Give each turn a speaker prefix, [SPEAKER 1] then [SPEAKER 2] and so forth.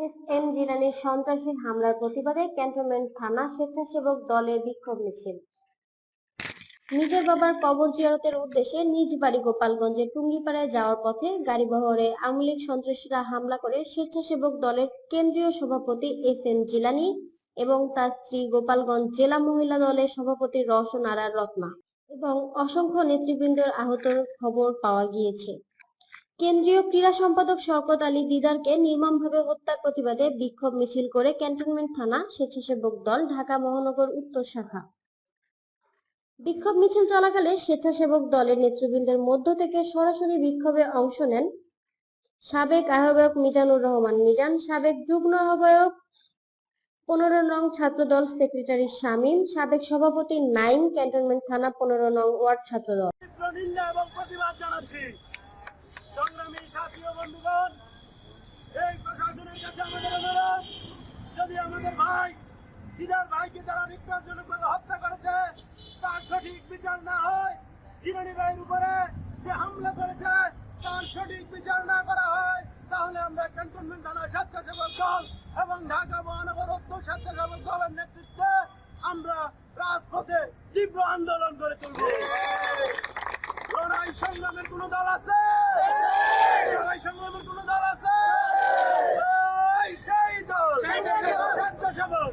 [SPEAKER 1] SM. জিলানীর সন্ত্রাসী হামলার প্রতিবাদে ক্যান্টনমেন্ট থানা স্বেচ্ছাসেবক দলের বিক্ষোভ মিছিল। নিজের বাবার কবর জিয়ারতের উদ্দেশ্যে নিজ বাড়ি গোপালগঞ্জের টুঙ্গিপাড়ায় যাওয়ার পথে গাড়িবহরে আওয়ামী লীগ সন্ত্রাসীরা হামলা করে স্বেচ্ছাসেবক দলের কেন্দ্রীয় সভাপতি এস.এম. জিলানী এবং তার স্ত্রী, গোপালগঞ্জ জেলা মহিলা দলের সভাপতি রওশন আরা রত্না এবং অসংখ্য নেতৃবৃন্দের আহতের খবর পাওয়া গিয়েছে। কেন্দ্রীয় ক্রীড়া সম্পাদক শওকত আলী দিদারকে নির্মমভাবে হত্যার প্রতিবাদে বিক্ষোভ মিছিল করে ক্যান্টনমেন্ট থানা স্বেচ্ছাসেবক দল ঢাকা মহানগর উত্তর শাখা। বিক্ষোভ মিছিল চলাকালে স্বেচ্ছাসেবক দলের নেতৃবৃন্দের মধ্য থেকে সরাসরি বিক্ষোভে অংশ নেন সাবেক আহ্বায়ক মিজানুর রহমান মিজান, সাবেক যুগ্ম আহ্বায়ক 15 নং ছাত্রদল সেক্রেটারি শামীম, সাবেক সভাপতি নাইম, ক্যান্টনমেন্ট থানা 15 নং ওয়ার্ড ছাত্রদল।
[SPEAKER 2] প্রতিবাদ জানাচ্ছি। সংগ্রামী সাথী ও বন্ধুগণ, এই প্রশাসনের কাছে আমাদের অনুরোধ, যদি আমাদের ভাই দিদার ভাইকে যারা নির্যাতনজনকভাবে হত্যা করেছে তার সঠিক বিচার না হয়, জিলানী ভাইয়ের উপরে যে হামলা করেছে তার সঠিক বিচার না করা হয়, তাহলে আমরা ক্যান্টনমেন্ট থানা স্বেচ্ছাসেবক দল এবং ঢাকা মহানগর উত্তর স্বেচ্ছাসেবক দলের নেতৃত্বে আমরা রাজপথে তীব্র আন্দোলন করে তুলব। লড়াই সংগ্রামের কোন দল আছে? লড়াই সংগ্রামের কোন দল আছে? সেই দল স্বেচ্ছাসেবক, স্বেচ্ছাসেবক।